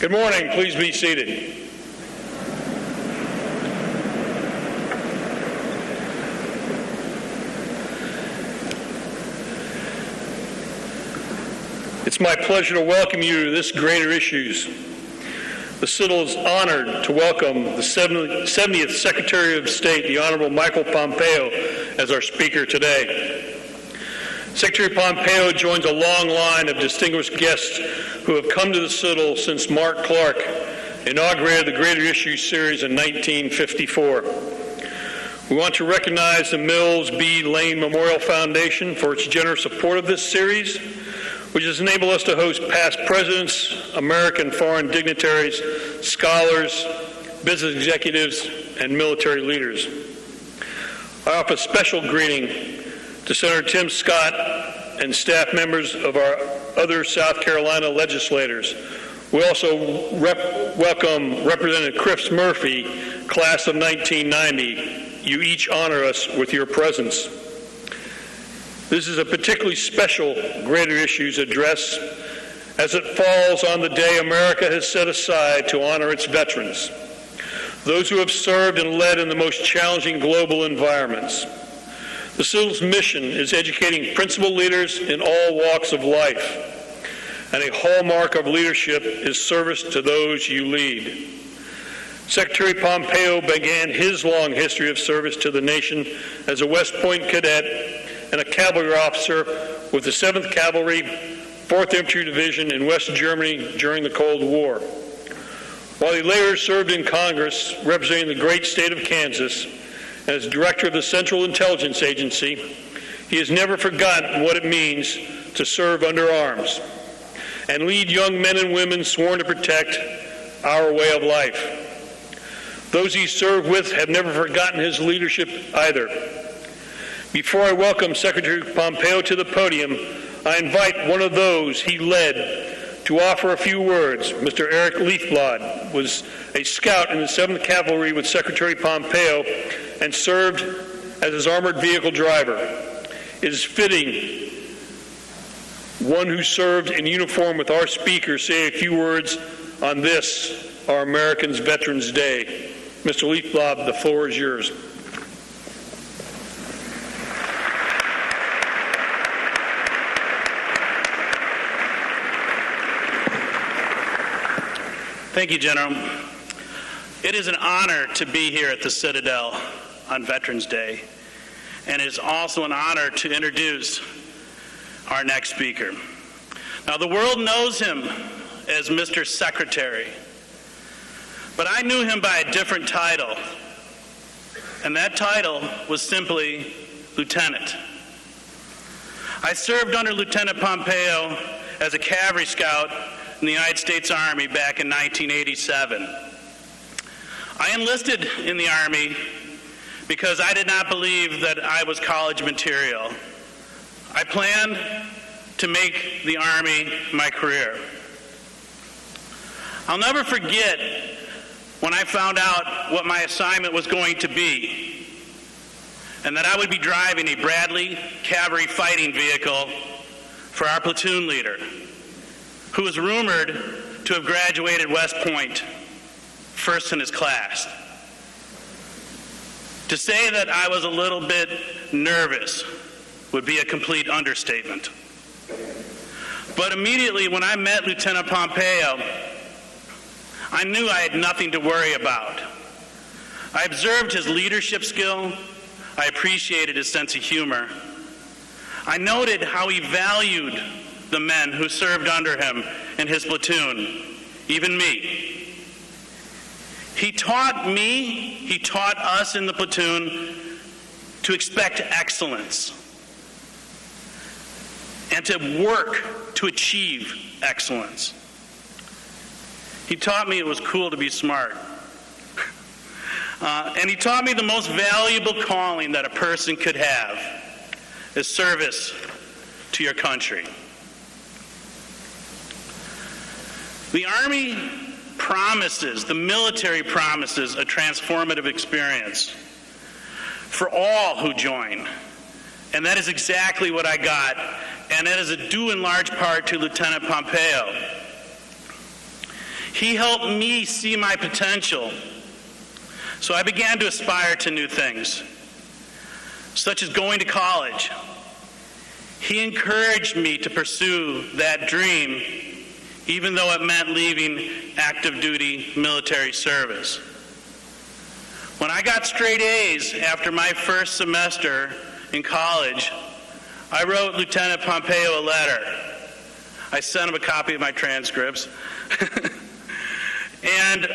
Good morning. Please be seated. It's my pleasure to welcome you to this Greater Issues. The Citadel is honored to welcome the 70th Secretary of State, the Honorable Michael Pompeo, as our speaker today. Secretary Pompeo joins a long line of distinguished guests who have come to the Citadel since Mark Clark inaugurated the Greater Issues series in 1954. We want to recognize the Mills B. Lane Memorial Foundation for its generous support of this series, which has enabled us to host past presidents, American foreign dignitaries, scholars, business executives, and military leaders. I offer a special greeting to Senator Tim Scott and staff members of our other South Carolina legislators. We also welcome Representative Chris Murphy, class of 1990. You each honor us with your presence. This is a particularly special Greater Issues address as it falls on the day America has set aside to honor its veterans, those who have served and led in the most challenging global environments. The Citadel's mission is educating principal leaders in all walks of life, and a hallmark of leadership is service to those you lead. Secretary Pompeo began his long history of service to the nation as a West Point cadet and a cavalry officer with the 7th Cavalry, 4th Infantry Division in West Germany during the Cold War. While he later served in Congress representing the great state of Kansas, as director of the Central Intelligence Agency, he has never forgotten what it means to serve under arms and lead young men and women sworn to protect our way of life. Those he served with have never forgotten his leadership either. Before I welcome Secretary Pompeo to the podium, I invite one of those he led to offer a few words. Mr. Eric Leafblad was a scout in the 7th Cavalry with Secretary Pompeo and served as his armored vehicle driver. It is fitting one who served in uniform with our speaker say a few words on this, our Americans Veterans Day. Mr. Leafblad, the floor is yours. Thank you, General. It is an honor to be here at the Citadel on Veterans Day, and it is also an honor to introduce our next speaker. Now, the world knows him as Mr. Secretary, but I knew him by a different title, and that title was simply Lieutenant. I served under Lieutenant Pompeo as a cavalry scout in the United States Army back in 1987. I enlisted in the Army because I did not believe that I was college material. I planned to make the Army my career. I'll never forget when I found out what my assignment was going to be, and that I would be driving a Bradley cavalry fighting vehicle for our platoon leader, who was rumored to have graduated West Point first in his class. To say that I was a little bit nervous would be a complete understatement. But immediately when I met Lieutenant Pompeo, I knew I had nothing to worry about. I observed his leadership skill. I appreciated his sense of humor. I noted how he valued the men who served under him in his platoon, even me. He taught us in the platoon to expect excellence and to work to achieve excellence. He taught me it was cool to be smart. And he taught me the most valuable calling that a person could have is service to your country. The Army promises, the military promises a transformative experience for all who join. And that is exactly what I got, and that is due in large part to Lieutenant Pompeo. He helped me see my potential. So I began to aspire to new things, such as going to college. He encouraged me to pursue that dream, even though it meant leaving active duty military service. When I got straight A's after my first semester in college, I wrote Lieutenant Pompeo a letter. I sent him a copy of my transcripts. And,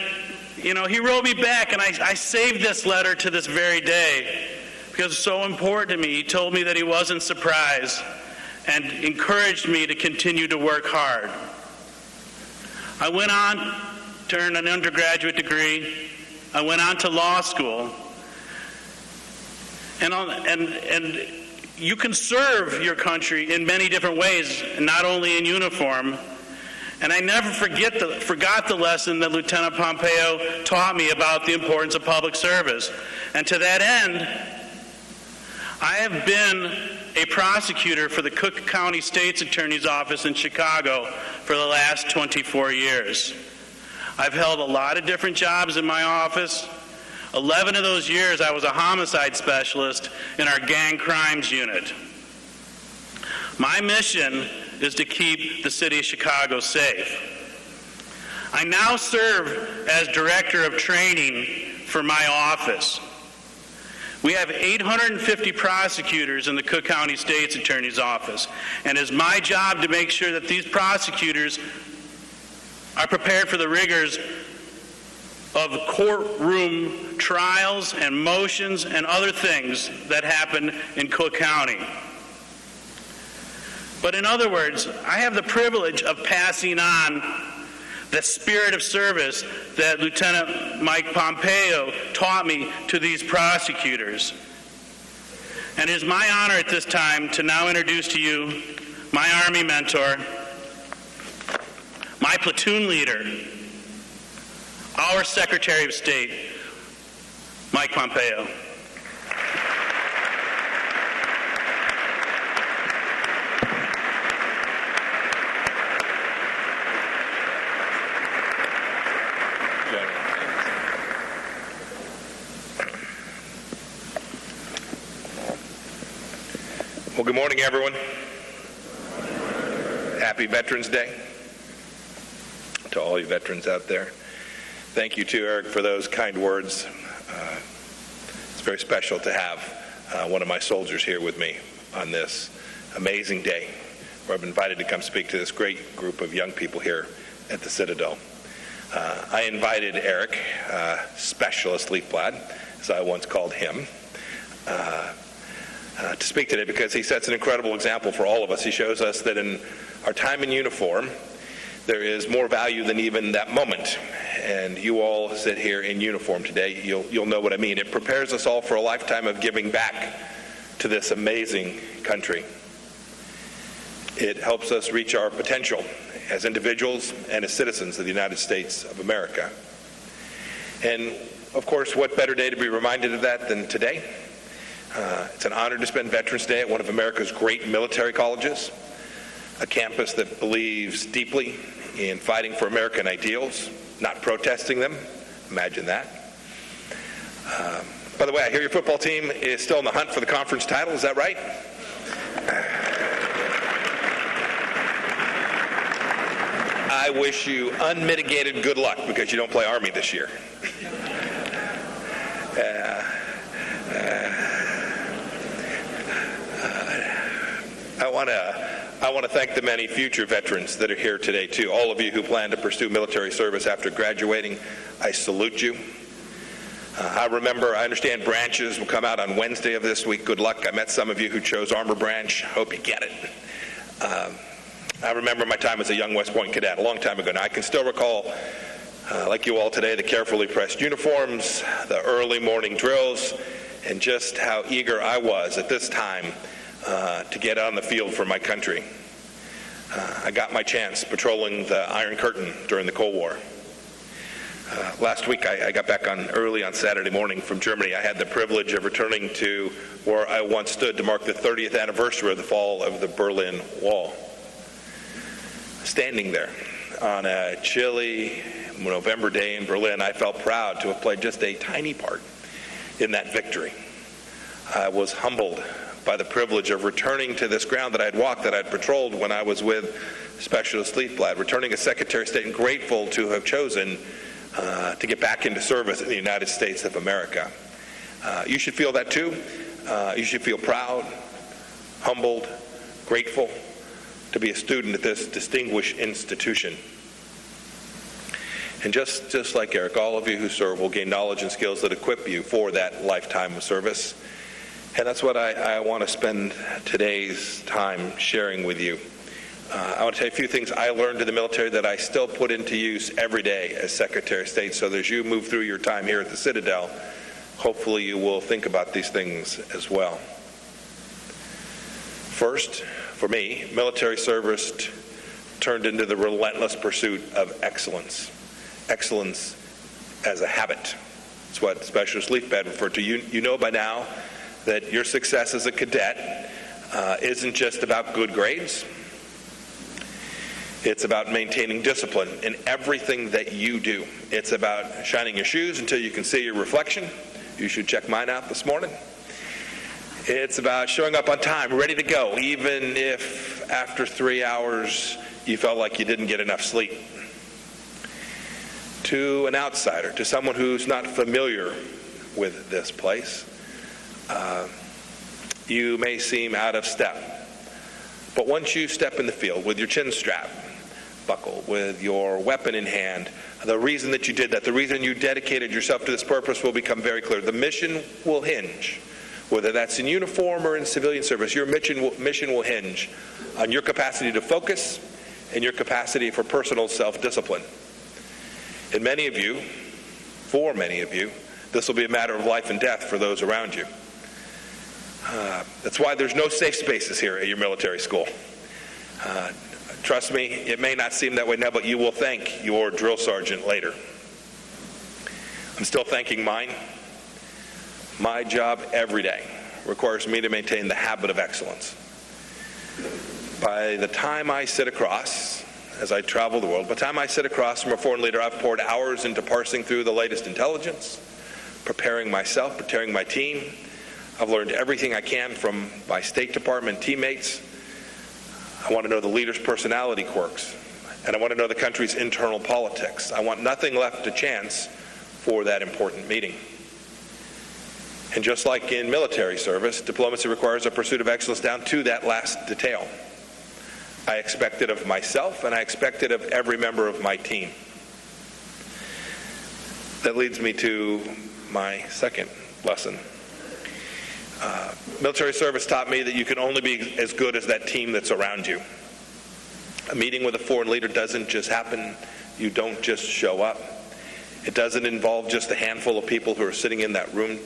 he wrote me back, and I saved this letter to this very day because it's so important to me. He told me that he wasn't surprised and encouraged me to continue to work hard. I went on to earn an undergraduate degree. I went on to law school. And you can serve your country in many different ways, not only in uniform. And I never forgot the lesson that Lieutenant Pompeo taught me about the importance of public service. And to that end, I have been a prosecutor for the Cook County State's Attorney's Office in Chicago for the last 24 years. I've held a lot of different jobs in my office. 11 of those years I was a homicide specialist in our gang crimes unit. My mission is to keep the city of Chicago safe. I now serve as director of training for my office. We have 850 prosecutors in the Cook County State's Attorney's Office, and it's my job to make sure that these prosecutors are prepared for the rigors of courtroom trials and motions and other things that happen in Cook County. But in other words, I have the privilege of passing on the spirit of service that Lieutenant Mike Pompeo taught me to these prosecutors. And it is my honor at this time to now introduce to you my Army mentor, my platoon leader, our Secretary of State, Mike Pompeo. Well, good morning, everyone. Happy Veterans Day to all you veterans out there. Thank you to Eric for those kind words. It's very special to have one of my soldiers here with me on this amazing day where I've been invited to come speak to this great group of young people here at the Citadel. I invited Eric, Specialist Leafblad, as I once called him, to speak today because he sets an incredible example for all of us. He shows us that in our time in uniform, there is more value than even that moment. And you all sit here in uniform today. You'll know what I mean. It prepares us all for a lifetime of giving back to this amazing country. It helps us reach our potential as individuals and as citizens of the United States of America. And of course, what better day to be reminded of that than today? It's an honor to spend Veterans Day at one of America's great military colleges, a campus that believes deeply in fighting for American ideals, not protesting them. Imagine that. By the way, I hear your football team is still in the hunt for the conference title. Is that right? I wish you unmitigated good luck because you don't play Army this year. I want to thank the many future veterans that are here today, too. All of you who plan to pursue military service after graduating, I salute you. I understand branches will come out on Wednesday of this week. Good luck. I met some of you who chose Armor Branch. Hope you get it. I remember my time as a young West Point cadet a long time ago. Now, I can still recall, like you all today, the carefully pressed uniforms, the early morning drills, and just how eager I was at this time to get on the field for my country. I got my chance patrolling the Iron Curtain during the Cold War. Last week, I got back early on Saturday morning from Germany. I had the privilege of returning to where I once stood to mark the 30th anniversary of the fall of the Berlin Wall. Standing there on a chilly November day in Berlin, I felt proud to have played just a tiny part in that victory. I was humbled by the privilege of returning to this ground that I'd walked, that I'd patrolled when I was with Specialist Leafblad, returning as Secretary of State, and grateful to have chosen to get back into service in the United States of America. You should feel that too. You should feel proud, humbled, grateful to be a student at this distinguished institution. And just like Eric, all of you who serve will gain knowledge and skills that equip you for that lifetime of service. And that's what I want to spend today's time sharing with you. I want to tell you a few things I learned in the military that I still put into use every day as Secretary of State. So as you move through your time here at the Citadel, hopefully you will think about these things as well. First, for me, military service turned into the relentless pursuit of excellence. Excellence as a habit. It's what Specialist Leafblad referred to. You know by now that your success as a cadet isn't just about good grades. It's about maintaining discipline in everything that you do. It's about shining your shoes until you can see your reflection. You should check mine out this morning. It's about showing up on time, ready to go, even if after 3 hours you felt like you didn't get enough sleep. To an outsider, to someone who's not familiar with this place, you may seem out of step. But once you step in the field with your chin strap buckle, with your weapon in hand, the reason that you did that, the reason you dedicated yourself to this purpose will become very clear. The mission will hinge, whether that's in uniform or in civilian service, your mission will hinge on your capacity to focus and your capacity for personal self-discipline. And for many of you, this will be a matter of life and death for those around you. That's why there's no safe spaces here at your military school. Trust me, it may not seem that way now, but you will thank your drill sergeant later. I'm still thanking mine. My job every day requires me to maintain the habit of excellence. By the time I sit across, as I travel the world, by the time I sit across from a foreign leader, I've poured hours into parsing through the latest intelligence, preparing myself, preparing my team. I've learned everything I can from my State Department teammates. I want to know the leader's personality quirks, and I want to know the country's internal politics. I want nothing left to chance for that important meeting. And just like in military service, diplomacy requires a pursuit of excellence down to that last detail. I expect it of myself, and I expect it of every member of my team. That leads me to my second lesson. Military service taught me that you can only be as good as that team that's around you. A meeting with a foreign leader doesn't just happen. You don't just show up. It doesn't involve just a handful of people who are sitting in that room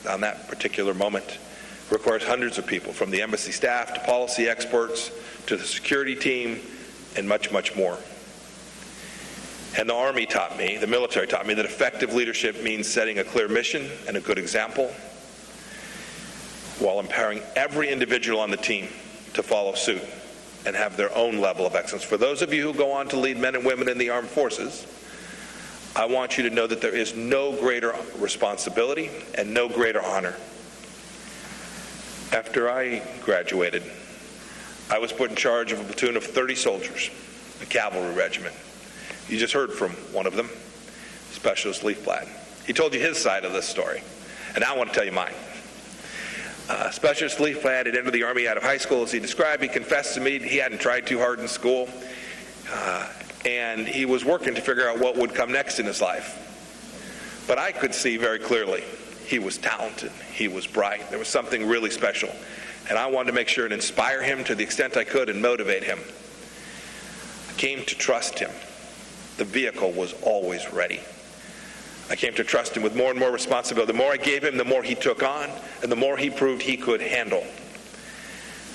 on that particular moment. It requires hundreds of people, from the embassy staff to policy experts to the security team and much, much more. And the Army taught me, the military taught me, that effective leadership means setting a clear mission and a good example, while empowering every individual on the team to follow suit and have their own level of excellence. For those of you who go on to lead men and women in the armed forces, I want you to know that there is no greater responsibility and no greater honor. After I graduated, I was put in charge of a platoon of 30 soldiers, a cavalry regiment. You just heard from one of them, Specialist Leafblad. He told you his side of this story, and now I want to tell you mine. Specialist Leafblad had entered the Army out of high school. As he described, he confessed to me he hadn't tried too hard in school, and he was working to figure out what would come next in his life. But I could see very clearly he was talented, he was bright, there was something really special, and I wanted to make sure and inspire him to the extent I could and motivate him. I came to trust him. The vehicle was always ready. I came to trust him with more and more responsibility. The more I gave him, the more he took on, and the more he proved he could handle.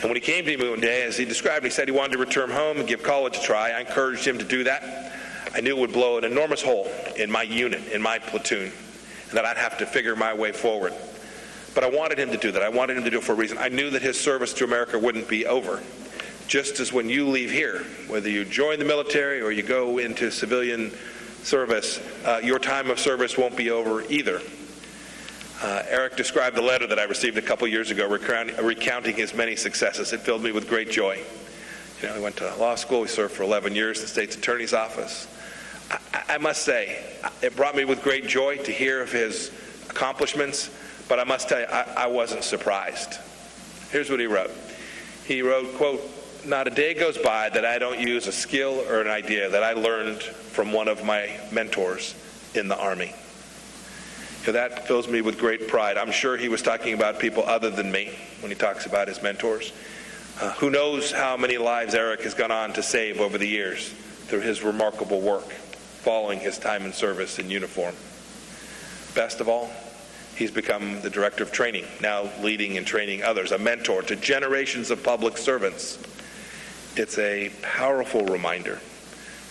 And when he came to me one day, as he described, he said he wanted to return home and give college a try. I encouraged him to do that. I knew it would blow an enormous hole in my unit, in my platoon, and that I'd have to figure my way forward. But I wanted him to do that. I wanted him to do it for a reason. I knew that his service to America wouldn't be over. Just as when you leave here, whether you join the military or you go into civilian service, your time of service won't be over either. Eric described the letter that I received a couple years ago recounting his many successes. It filled me with great joy. You know, he went to law school. He served for 11 years in the state's attorney's office. I must say, it brought me with great joy to hear of his accomplishments, but I must tell you, I wasn't surprised. Here's what he wrote. He wrote, quote, "Not a day goes by that I don't use a skill or an idea that I learned from one of my mentors in the Army." So that fills me with great pride. I'm sure he was talking about people other than me when he talks about his mentors. Who knows how many lives Eric has gone on to save over the years through his remarkable work following his time in service in uniform. Best of all, he's become the director of training, now leading and training others, a mentor to generations of public servants. It's a powerful reminder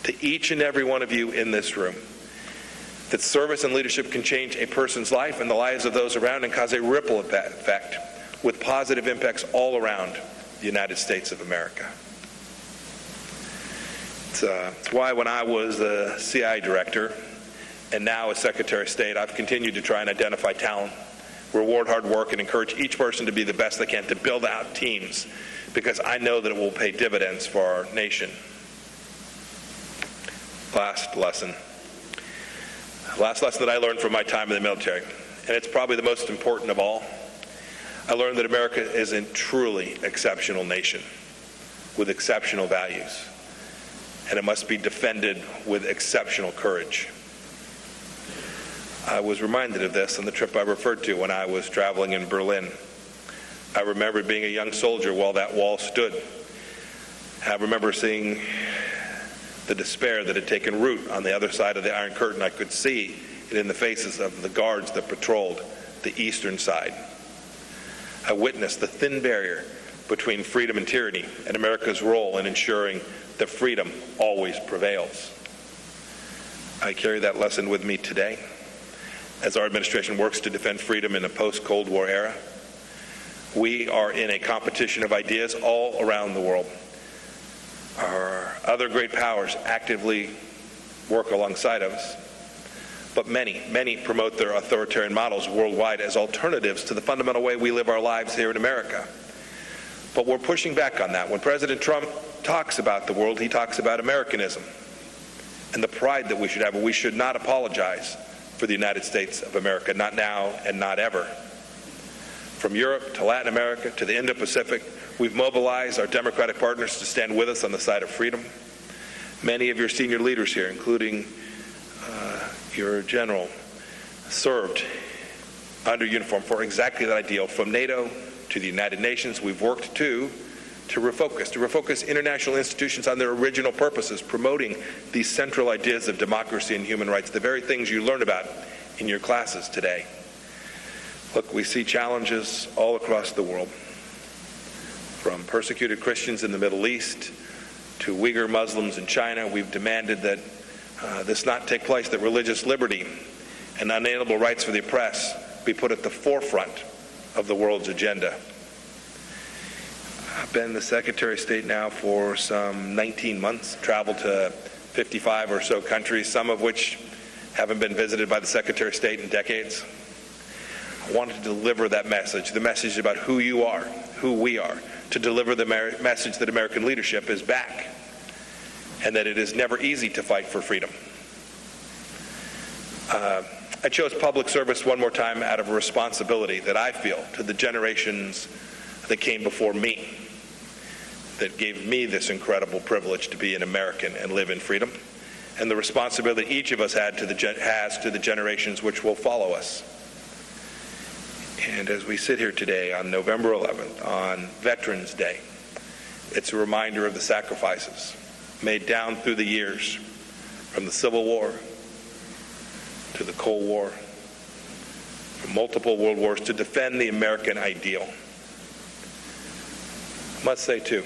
to each and every one of you in this room that service and leadership can change a person's life and the lives of those around and cause a ripple effect with positive impacts all around the United States of America. It's why when I was the CI director and now as Secretary of State, I've continued to try and identify talent, reward hard work, and encourage each person to be the best they can, to build out teams, because I know that it will pay dividends for our nation. Last lesson that I learned from my time in the military, and it's probably the most important of all. I learned that America is a truly exceptional nation with exceptional values, and it must be defended with exceptional courage. I was reminded of this on the trip I referred to when I was traveling in Berlin. I remember being a young soldier while that wall stood. I remember seeing the despair that had taken root on the other side of the Iron Curtain. I could see it in the faces of the guards that patrolled the eastern side. I witnessed the thin barrier between freedom and tyranny and America's role in ensuring that freedom always prevails. I carry that lesson with me today as our administration works to defend freedom in a post-Cold War era. We are in a competition of ideas all around the world. Our other great powers actively work alongside of us, but many promote their authoritarian models worldwide as alternatives to the fundamental way we live our lives here in America. But we're pushing back on that. When President Trump talks about the world, he talks about Americanism and the pride that we should have. We should not apologize for the United States of America, not now and not ever. From Europe to Latin America to the Indo-Pacific, we've mobilized our democratic partners to stand with us on the side of freedom. Many of your senior leaders here, including your general, served under uniform for exactly that ideal. From NATO to the United Nations, we've worked to refocus international institutions on their original purposes, promoting these central ideas of democracy and human rights, the very things you learn about in your classes today. Look, we see challenges all across the world, from persecuted Christians in the Middle East to Uyghur Muslims in China. We've demanded that this not take place, that religious liberty and unalienable rights for the oppressed be put at the forefront of the world's agenda. I've been the Secretary of State now for some 19 months, traveled to 55 or so countries, some of which haven't been visited by the Secretary of State in decades. I wanted to deliver that message, the message about who you are, who we are, to deliver the message that American leadership is back and that it is never easy to fight for freedom. I chose public service one more time out of a responsibility that I feel to the generations that came before me, that gave me this incredible privilege to be an American and live in freedom, and the responsibility each of us has to the generations which will follow us. And as we sit here today on November 11th, on Veterans Day, it's a reminder of the sacrifices made down through the years, from the Civil War to the Cold War, from multiple world wars, to defend the American ideal. I must say, too,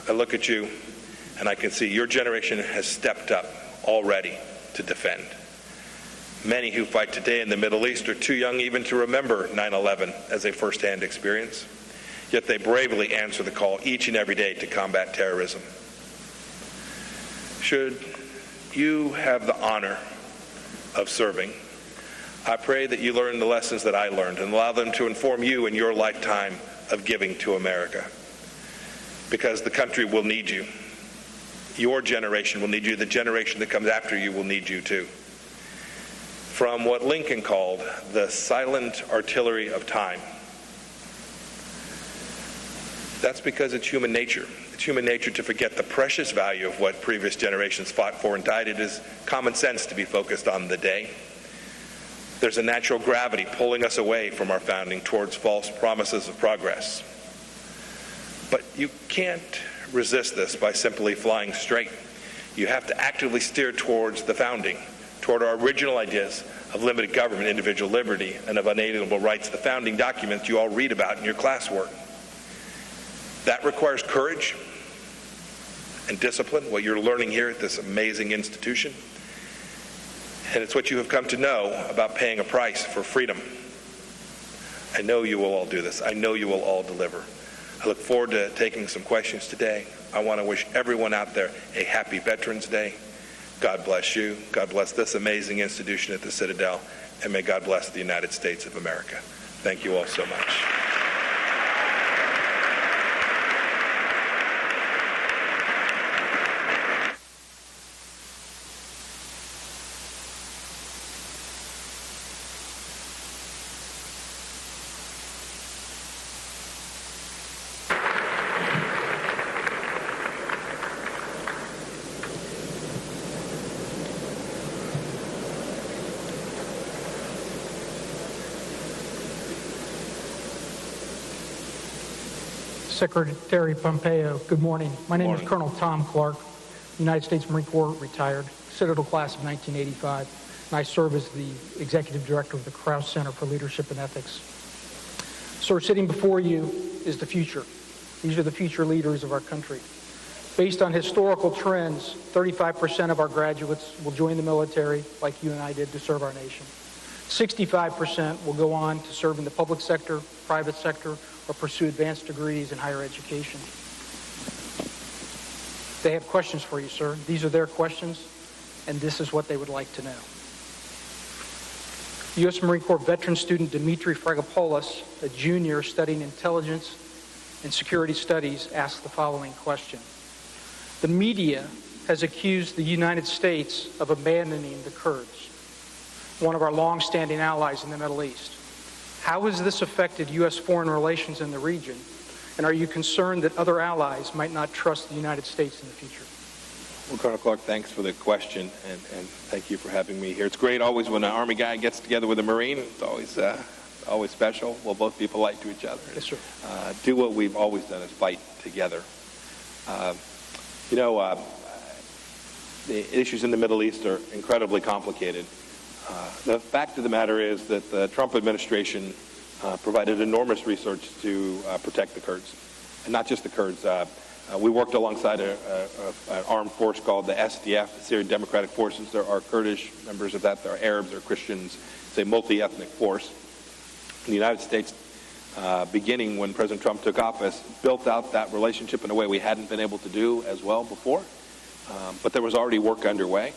I look at you and I can see your generation has stepped up already to defend. Many who fight today in the Middle East are too young even to remember 9/11 as a first-hand experience, yet they bravely answer the call each and every day to combat terrorism. Should you have the honor of serving. I pray that you learn the lessons that I learned and allow them to inform you in your lifetime of giving to America. Because the country will need you. Your generation will need you. The generation that comes after you will need you too. From what Lincoln called the silent artillery of time. That's because it's human nature. It's human nature to forget the precious value of what previous generations fought for and died. It is common sense to be focused on the day. There's a natural gravity pulling us away from our founding towards false promises of progress. But you can't resist this by simply flying straight. You have to actively steer towards the founding, toward our original ideas of limited government, individual liberty, and of unalienable rights, the founding documents you all read about in your classwork. That requires courage and discipline, what you're learning here at this amazing institution. And it's what you have come to know about paying a price for freedom. I know you will all do this. I know you will all deliver. I look forward to taking some questions today. I want to wish everyone out there a happy Veterans Day. God bless you. God bless this amazing institution at the Citadel. And may God bless the United States of America. Thank you all so much. Secretary Pompeo, good morning. My name is Colonel Tom Clark, United States Marine Corps, retired, Citadel class of 1985, and I serve as the Executive Director of the Krauss Center for Leadership and Ethics. Sir, sitting before you is the future. These are the future leaders of our country. Based on historical trends, 35% of our graduates will join the military, like you and I did, to serve our nation. 65% will go on to serve in the public sector, private sector, or pursue advanced degrees in higher education. They have questions for you, sir. These are their questions, and this is what they would like to know. U.S. Marine Corps veteran student Dimitri Fragopoulos, a junior studying intelligence and security studies, asked the following question. The media has accused the United States of abandoning the Kurds, one of our long-standing allies in the Middle East. How has this affected U.S. foreign relations in the region? And are you concerned that other allies might not trust the United States in the future? Well, Colonel Clark, thanks for the question, and thank you for having me here. It's great always when an Army guy gets together with a Marine. It's always special. We'll both be polite to each other. Yes, sir. Do what we've always done, is fight together. The issues in the Middle East are incredibly complicated. The fact of the matter is that the Trump administration provided enormous research to protect the Kurds, and not just the Kurds. We worked alongside an armed force called the SDF, the Syrian Democratic Forces. There are Kurdish members of that. There are Arabs, there are Christians. It's a multi-ethnic force. The United States, beginning when President Trump took office, built out that relationship in a way we hadn't been able to do as well before. But there was already work underway,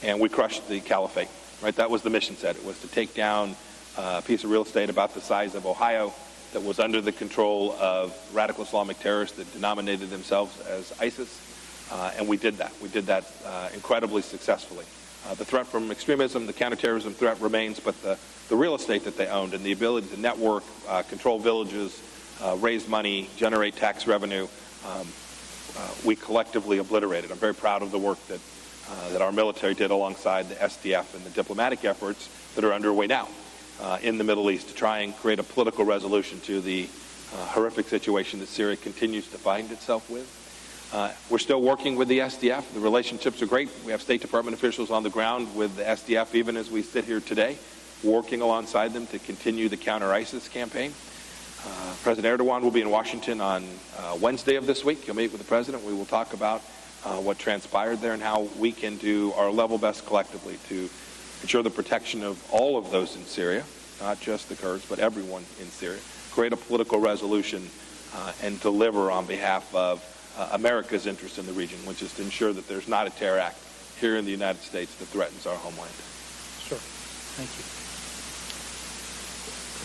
and we crushed the caliphate. Right, that was the mission set. It was to take down a piece of real estate about the size of Ohio that was under the control of radical Islamic terrorists that denominated themselves as ISIS, and we did that. We did that incredibly successfully. The threat from extremism, the counterterrorism threat remains, but the real estate that they owned and the ability to network, control villages, raise money, generate tax revenue, we collectively obliterated. I'm very proud of the work that our military did alongside the SDF and the diplomatic efforts that are underway now in the Middle East to try and create a political resolution to the horrific situation that Syria continues to find itself with. We're still working with the SDF. The relationships are great. We have State Department officials on the ground with the SDF even as we sit here today, working alongside them to continue the counter-ISIS campaign. President Erdogan will be in Washington on Wednesday of this week. He'll meet with the president. We will talk about what transpired there and how we can do our level best collectively to ensure the protection of all of those in Syria, not just the Kurds, but everyone in Syria, create a political resolution and deliver on behalf of America's interest in the region, which is to ensure that there's not a terror act here in the United States that threatens our homeland. Sure. Thank you.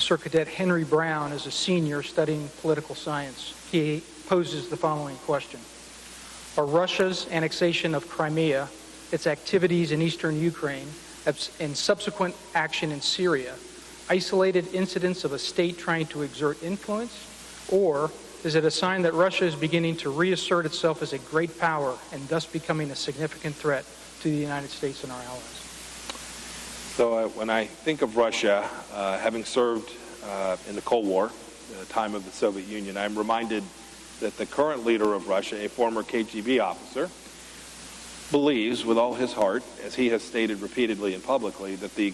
Sir Cadet Henry Brown is a senior studying political science. He poses the following question. Are Russia's annexation of Crimea, its activities in eastern Ukraine, and subsequent action in Syria isolated incidents of a state trying to exert influence, or is it a sign that Russia is beginning to reassert itself as a great power and thus becoming a significant threat to the United States and our allies? So when I think of Russia, having served in the Cold War, the time of the Soviet Union, I'm reminded that the current leader of Russia, a former KGB officer, believes with all his heart, as he has stated repeatedly and publicly, that the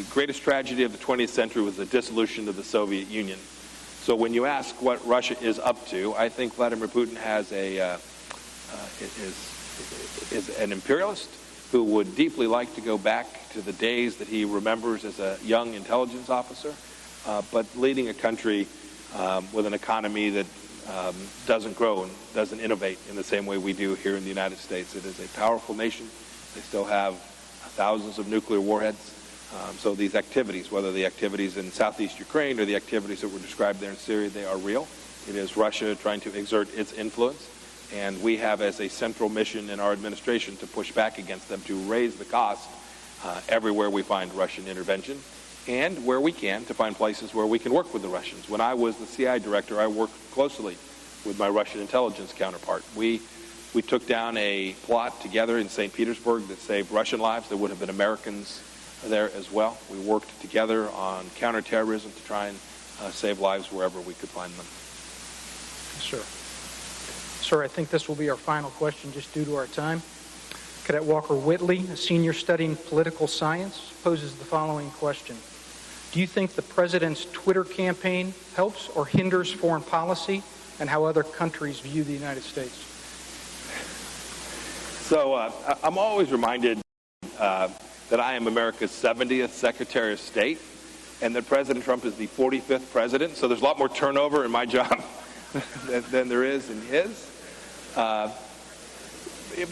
greatest tragedy of the 20th century was the dissolution of the Soviet Union. So when you ask what Russia is up to, I think Vladimir Putin has is an imperialist who would deeply like to go back to the days that he remembers as a young intelligence officer, but leading a country with an economy that doesn't grow and doesn't innovate in the same way we do here in the United States. It is a powerful nation. They still have thousands of nuclear warheads. So these activities, whether the activities in southeast Ukraine or the activities that were described there in Syria, they are real. It is Russia trying to exert its influence, and we have as a central mission in our administration to push back against them, to raise the cost everywhere we find Russian intervention, and where we can, to find places where we can work with the Russians. When I was the CI director, I worked closely with my Russian intelligence counterpart. We took down a plot together in St. Petersburg that saved Russian lives. There would have been Americans there as well. We worked together on counterterrorism to try and save lives wherever we could find them. Sure. Sir, I think this will be our final question just due to our time. Cadet Walker Whitley, a senior studying political science, poses the following question. Do you think the President's Twitter campaign helps or hinders foreign policy and how other countries view the United States? So I'm always reminded that I am America's 70th Secretary of State and that President Trump is the 45th president, so there's a lot more turnover in my job than there is in his. But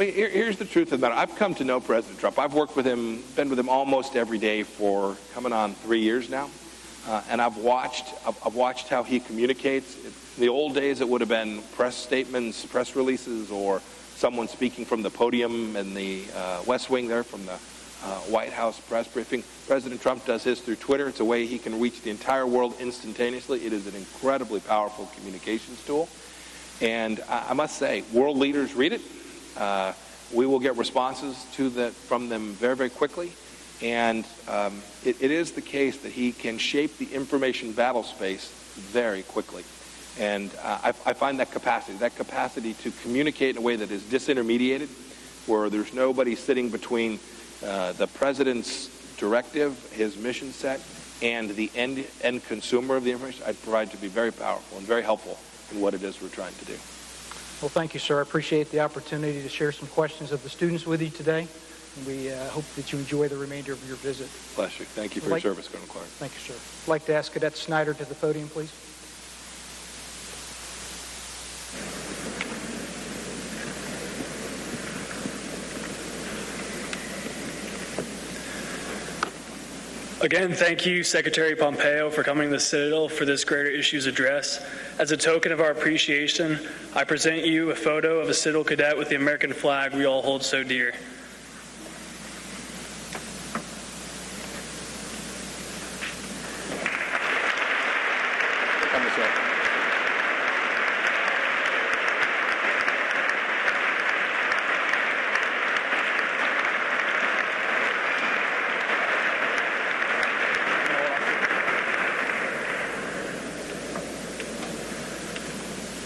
here's the truth of the matter. I've come to know President Trump. I've worked with him, been with him almost every day for coming on 3 years now, and I've watched how he communicates. In the old days, it would have been press statements, press releases, or someone speaking from the podium in the West Wing there from the White House press briefing. President Trump does his through Twitter. It's a way he can reach the entire world instantaneously. It is an incredibly powerful communications tool. And I must say, world leaders read it. We will get responses from them very, very quickly. And it is the case that he can shape the information battle space very quickly. And I find that capacity to communicate in a way that is disintermediated, where there's nobody sitting between the president's directive, his mission set, and the end consumer of the information, I provide to be very powerful and very helpful in what it is we're trying to do. Well, thank you, sir. I appreciate the opportunity to share some questions of the students with you today. And we hope that you enjoy the remainder of your visit. Pleasure. Thank you for your service, Colonel Clark. Thank you, sir. I'd like to ask Cadet Snyder to the podium, please. Again, thank you, Secretary Pompeo, for coming to the Citadel for this Greater Issues address. As a token of our appreciation, I present you a photo of a Citadel cadet with the American flag we all hold so dear.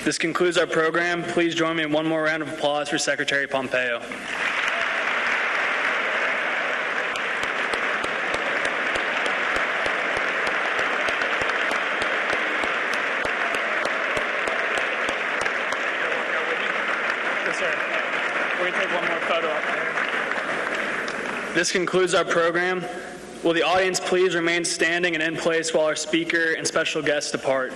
This concludes our program. Please join me in one more round of applause for Secretary Pompeo. We're going to take one more photo up there. This concludes our program. Will the audience please remain standing and in place while our speaker and special guests depart?